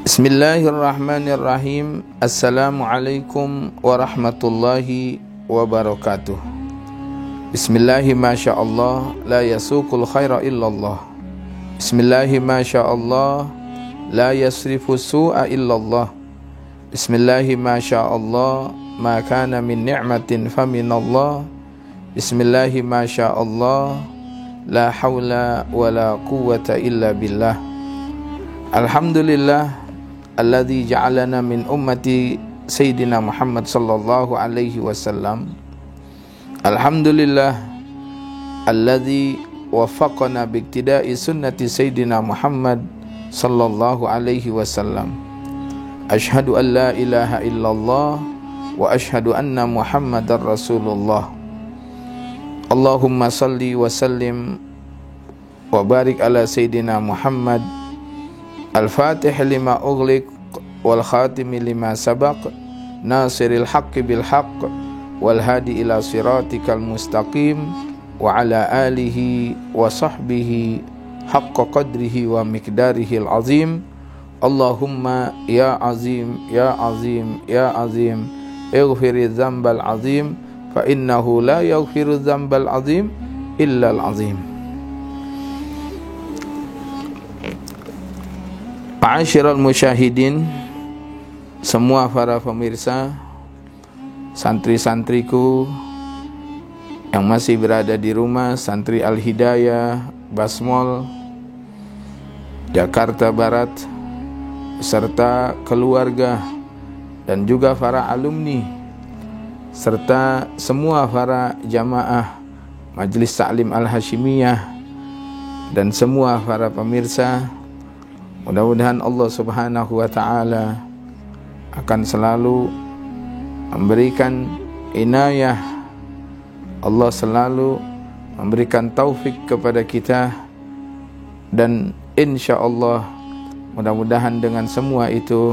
Bismillahirrahmanirrahim. Assalamualaikum warahmatullahi wabarakatuh. Bismillahi masyaallah, la yasuqul khaira illallah. Bismillahi masyaallah, la yasrifu su'a illallah. Bismillahi masyaallah, ma kana min ni'matin faminallah. Bismillahi masyaallah, la hawla wa la quwwata illa billah. Alhamdulillah alladzi ja'alana min ummati Sayyidina Muhammad sallallahu alaihi wasallam. Alhamdulillah alladzi waffaqana biiktida'i sunnati Sayyidina Muhammad sallallahu alaihi wasallam. Asyhadu an la ilaha illallah wa asyhadu anna Muhammadar Rasulullah. Allahumma salli wa sallim wa barik ala Sayyidina Muhammad Al-Fatih lima ughliq wal khatimi lima sabaq nasiril haqqi bil haqq wal hadi ila siratikal mustaqim wa ala alihi wa sahbihi haqqa qadrihi wa miqdarihil azim. Allahumma ya azim ya azim ya azim ighfiriz dzambal azim fa innahu la yaghfirudz dzambal azim illa al azim. Ma'asyiral musyahidin, semua para pemirsa, santri-santriku yang masih berada di rumah, santri Al-Hidayah, Basmol, Jakarta Barat, serta keluarga dan juga para alumni, serta semua para jamaah Majelis Ta'lim Al-Hashimiyah dan semua para pemirsa. Mudah-mudahan Allah Subhanahu wa ta'ala akan selalu memberikan inayah. Allah selalu memberikan taufik kepada kita, dan insya Allah mudah-mudahan dengan semua itu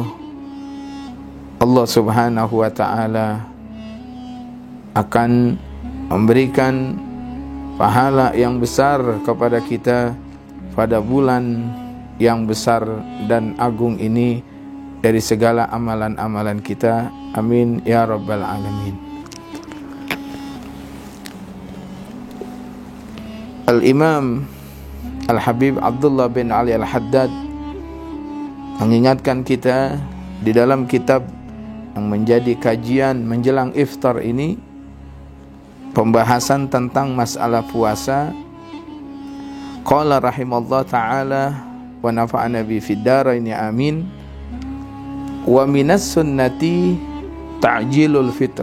Allah Subhanahu wa ta'ala akan memberikan pahala yang besar kepada kita pada bulan yang besar dan agung ini dari segala amalan-amalan kita. Amin ya rabbal alamin. Al-Imam Al-Habib Abdullah bin Ali Al-Haddad mengingatkan kita di dalam kitab yang menjadi kajian menjelang iftar ini, pembahasan tentang masalah puasa. Qala rahimallahu ta'ala wa nafa'ana bi fid dharain amin. Wa minas sunnati ta'jilul fitr,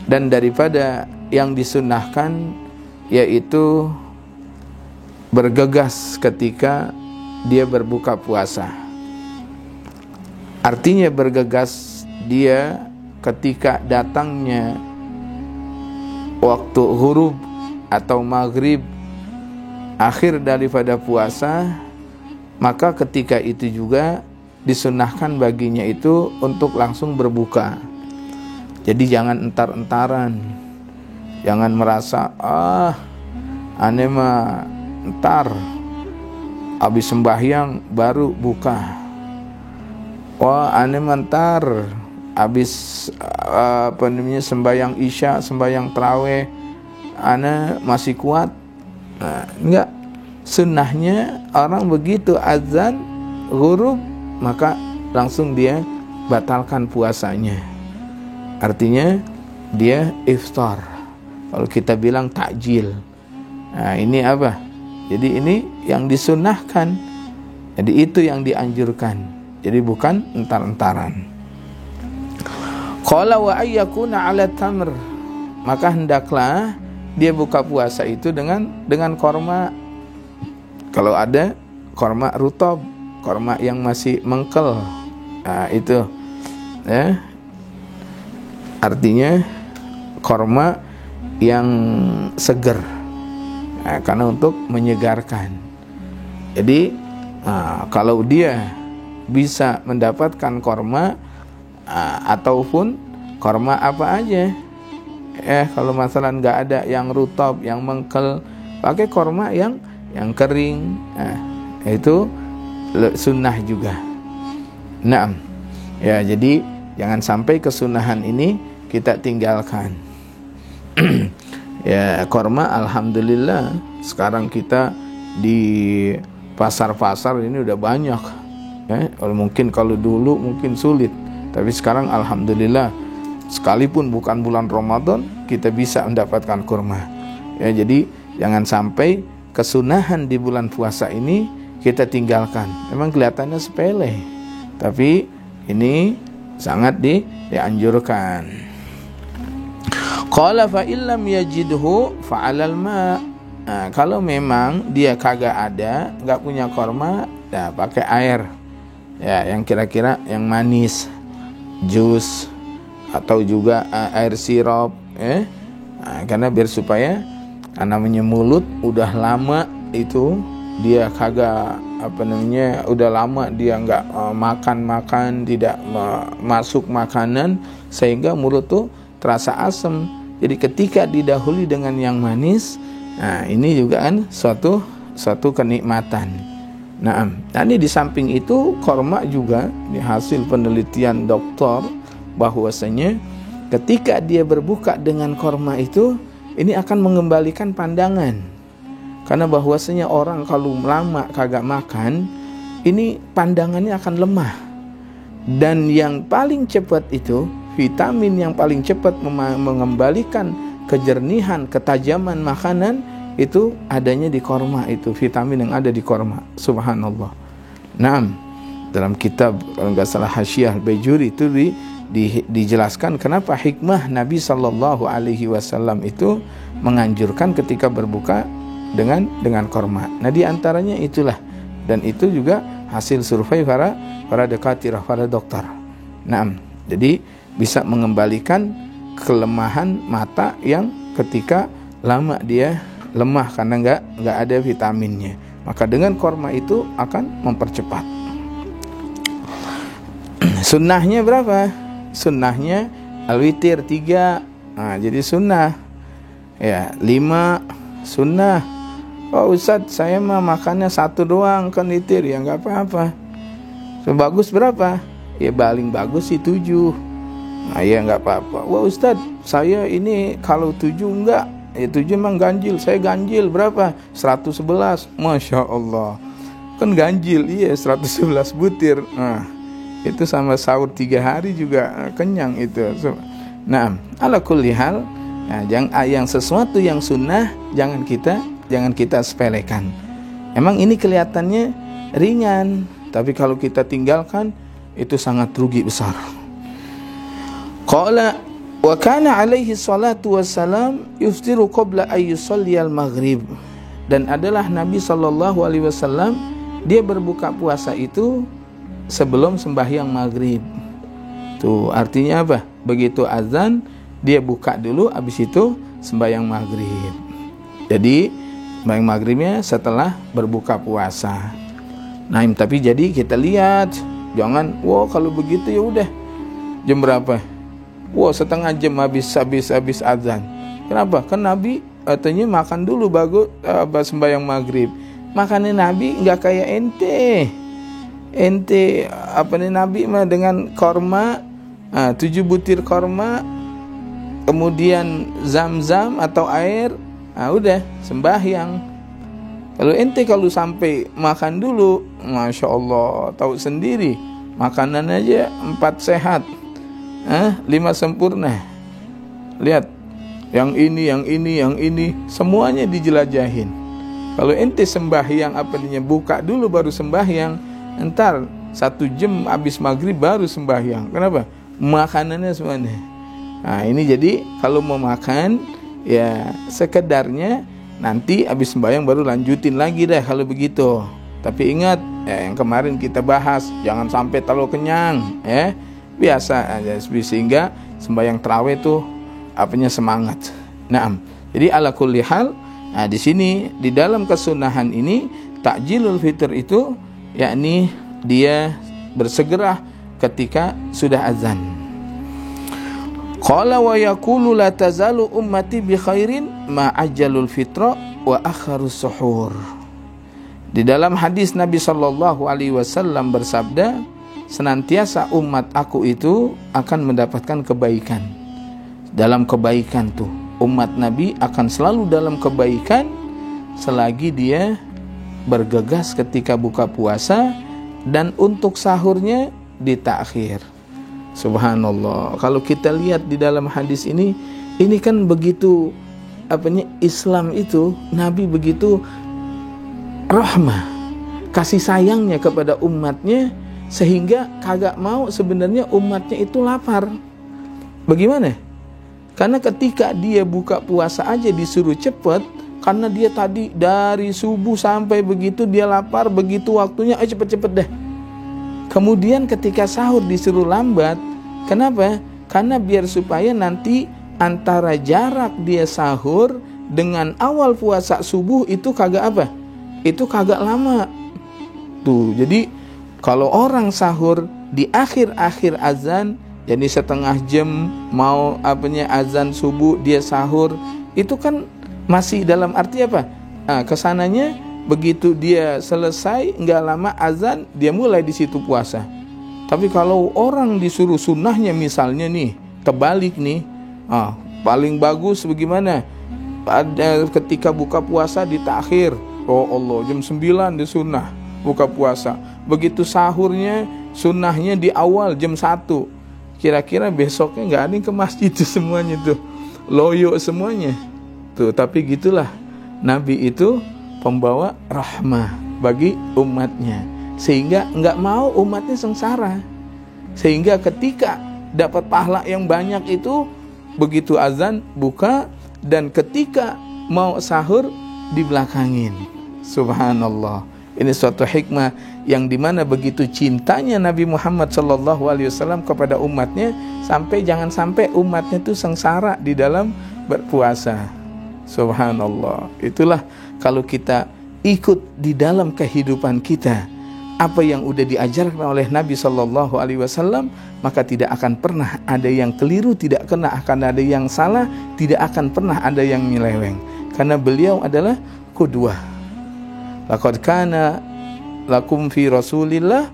dan daripada yang disunnahkan yaitu bergegas ketika dia berbuka puasa. Artinya bergegas dia ketika datangnya waktu ghurub atau maghrib, akhir daripada puasa, maka ketika itu juga disunnahkan baginya itu untuk langsung berbuka. Jadi jangan entar-entaran, jangan merasa ane mah entar habis sembahyang baru buka, ane mah entar habis sembahyang isya, sembahyang tarawih ane masih kuat. Nah, enggak. Sunnahnya orang begitu azan ghurub maka langsung dia batalkan puasanya. Artinya dia iftar. Kalau kita bilang takjil. Nah, ini apa? Jadi ini yang disunnahkan. Jadi itu yang dianjurkan. Jadi bukan entar-entaran. Qala wa ayyakuna 'ala tamr, maka hendaklah dia buka puasa itu dengan korma. Kalau ada korma rutab, korma yang masih mengkel, nah itu ya, artinya korma yang seger, nah, karena untuk menyegarkan. Jadi kalau dia bisa mendapatkan korma ataupun korma apa aja, kalau masalah nggak ada yang rutab, yang mengkel, pakai korma yang kering, itu sunnah juga. Naam. Ya, jadi jangan sampai kesunahan ini kita tinggalkan. Ya, korma alhamdulillah sekarang kita di pasar-pasar ini udah banyak. Ya, mungkin kalau dulu mungkin sulit, tapi sekarang alhamdulillah sekalipun bukan bulan Ramadan kita bisa mendapatkan kurma. Ya, jadi jangan sampai kesunahan di bulan puasa ini kita tinggalkan. Memang kelihatannya sepele, tapi ini sangat dianjurkan. Qala fa illam yajidhu fa 'alal ma. Nah, kalau memang dia kagak ada, enggak punya korma, ya pakai air. Ya, yang kira-kira yang manis, jus atau juga air sirup, Nah, karena biar supaya namanya mulut udah lama itu dia kagak udah lama dia enggak makan, tidak masuk makanan sehingga mulut tuh terasa asam. Jadi ketika didahului dengan yang manis, nah ini juga kan suatu kenikmatan. Nah, ini di samping itu korma juga di hasil penelitian dokter bahwasanya ketika dia berbuka dengan korma itu, ini akan mengembalikan pandangan. Karena bahwasanya orang kalau lama kagak makan, ini pandangannya akan lemah. Dan yang paling cepat itu, vitamin yang paling cepat mengembalikan kejernihan, ketajaman makanan itu adanya di korma itu, vitamin yang ada di korma. Subhanallah. Nah, dalam kitab kalau nggak salah Hasyiah Al-Bajuri itu dijelaskan kenapa hikmah Nabi SAW itu menganjurkan ketika berbuka dengan korma. Nah, di antaranya itulah, dan itu juga hasil survei para dakatirah, para dokter. Nah, jadi bisa mengembalikan kelemahan mata yang ketika lama dia lemah karena nggak ada vitaminnya. Maka dengan korma itu akan mempercepat. Sunnahnya berapa? Sunnahnya al-witir 3. Nah, jadi sunnah ya 5 sunnah. Oh Ustadz, saya mah makannya 1 doang kan witir, ya nggak apa-apa. So, bagus berapa? Ya paling bagus sih 7. Nah ya nggak apa-apa. Wah Ustadz, saya ini kalau 7 enggak, ya 7 emang ganjil. Saya ganjil berapa? 111. Masya Allah, kan ganjil. Iya 111 butir. Nah itu sama sahur 3 hari juga kenyang itu. Nah ala kulli hal, nah, yang sesuatu yang sunnah jangan kita sepelekan. Emang ini kelihatannya ringan, tapi kalau kita tinggalkan itu sangat rugi besar. Qala wa kana alaihi salatu wassalam yuftiru qabla ay yusalli al-maghrib. Dan adalah Nabi SAW dia berbuka puasa itu sebelum sembahyang maghrib. Tuh artinya apa? Begitu azan dia buka dulu, habis itu sembahyang maghrib. Jadi sembahyang maghribnya setelah berbuka puasa. Nah, tapi jadi kita lihat, jangan kalau begitu ya udah jam berapa? Setengah jam habis azan. Kenapa? Kan Nabi katanya makan dulu bagus sembahyang maghrib. Makannya Nabi nggak kayak ente Nabi mah dengan korma 7 butir korma, kemudian zam-zam atau air, udah sembahyang. Kalau ente sampai makan dulu, Masya Allah, tahu sendiri makanan aja 4 sehat, 5 sempurna. Lihat, yang ini semuanya dijelajahin. Kalau ente sembahyang buka dulu baru sembahyang, entar 1 jam habis maghrib baru sembahyang. Kenapa? Makanannya semuanya. Nah ini jadi kalau mau makan ya sekedarnya, nanti habis sembahyang baru lanjutin lagi dah kalau begitu. Tapi ingat yang kemarin kita bahas, jangan sampai terlalu kenyang, biasa aja, sehingga sembahyang tarawih tuh semangat. Nah, jadi ala kulli hal, di sini di dalam kesunahan ini takjilul fitr itu yakni dia bersegera ketika sudah azan. Qala wa yaqulu la tazalu ummati bi khairin ma ajjalul fitra wa akharus suhur. Di dalam hadis Nabi SAW bersabda, senantiasa umat aku itu akan mendapatkan kebaikan. Dalam kebaikan tuh, umat Nabi akan selalu dalam kebaikan selagi dia bergegas ketika buka puasa, dan untuk sahurnya ditakhir. Subhanallah. Kalau kita lihat di dalam hadis ini kan begitu Islam itu, Nabi begitu rahmah, kasih sayangnya kepada umatnya, sehingga kagak mau sebenarnya umatnya itu lapar. Bagaimana? Karena ketika dia buka puasa aja disuruh cepet, karena dia tadi dari subuh sampai begitu dia lapar, begitu waktunya cepet-cepet deh. Kemudian ketika sahur disuruh lambat. Kenapa? Karena biar supaya nanti antara jarak dia sahur dengan awal puasa subuh itu kagak itu kagak lama. Tuh, jadi kalau orang sahur di akhir-akhir azan, jadi setengah jam mau azan subuh dia sahur, itu kan masih dalam arti kesananya begitu dia selesai nggak lama azan dia mulai di situ puasa. Tapi kalau orang disuruh sunnahnya misalnya nih terbalik nih, paling bagus bagaimana? Pada ketika buka puasa ditakhir. Oh Allah, jam 9 di sunnah buka puasa. Begitu sahurnya sunnahnya di awal jam 1. Kira-kira besoknya nggak ada yang ke masjid tuh, semuanya tuh loyo semuanya tuh. Tapi gitulah, Nabi itu pembawa rahmah bagi umatnya, sehingga nggak mau umatnya sengsara. Sehingga ketika dapat pahala yang banyak itu begitu azan buka, dan ketika mau sahur dibelakangin. Subhanallah. Ini suatu hikmah yang dimana begitu cintanya Nabi Muhammad SAW kepada umatnya, sampai jangan sampai umatnya itu sengsara di dalam berpuasa. Subhanallah. Itulah kalau kita ikut di dalam kehidupan kita apa yang udah diajarkan oleh Nabi SAW, maka tidak akan pernah ada yang keliru, tidak akan ada yang salah, tidak akan pernah ada yang nyeleweng. Karena beliau adalah qudwah. Laqad kana lakum fi Rasulillah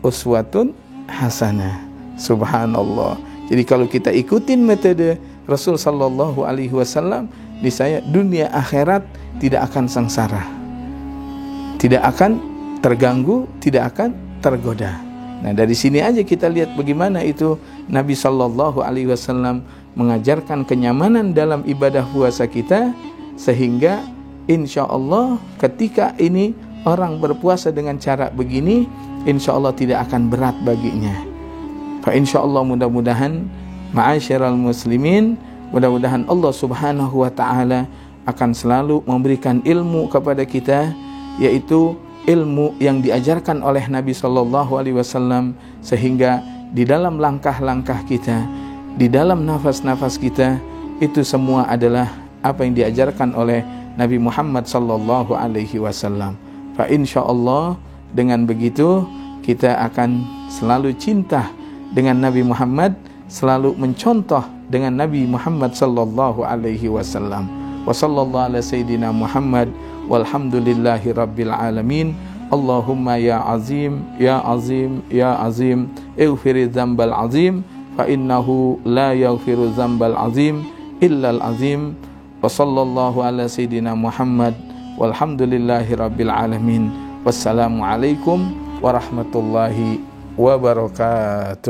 uswatun hasanah. Subhanallah. Jadi kalau kita ikutin metode Rasul sallallahu alaihi wasallam, niscaya dunia akhirat tidak akan sengsara, tidak akan terganggu, tidak akan tergoda. Nah, dari sini aja kita lihat bagaimana itu Nabi sallallahu alaihi wasallam mengajarkan kenyamanan dalam ibadah puasa kita, sehingga insya Allah ketika ini orang berpuasa dengan cara begini, insya Allah tidak akan berat baginya. Fa insya Allah, mudah-mudahan ma'asyiral muslimin, mudah-mudahan Allah subhanahu wa ta'ala akan selalu memberikan ilmu kepada kita, yaitu ilmu yang diajarkan oleh Nabi sallallahu alaihi wasallam, sehingga di dalam langkah-langkah kita, di dalam nafas-nafas kita, itu semua adalah apa yang diajarkan oleh Nabi Muhammad sallallahu alaihi wasallam. Fa insyaallah dengan begitu kita akan selalu cinta dengan Nabi Muhammad, selalu mencontoh dengan Nabi Muhammad sallallahu alaihi wasallam. Wa sallallahu ala sayyidina Muhammad walhamdulillahi rabbil alamin. Allahumma ya azim ya azim ya azim ighfir dzambal azim fa innahu la yaghfiru dzambal azim illa al azim. Wa sallallahu ala sayyidina Muhammad walhamdulillahi rabbil alamin. Wassalamu alaikum warahmatullahi wabarakatuh.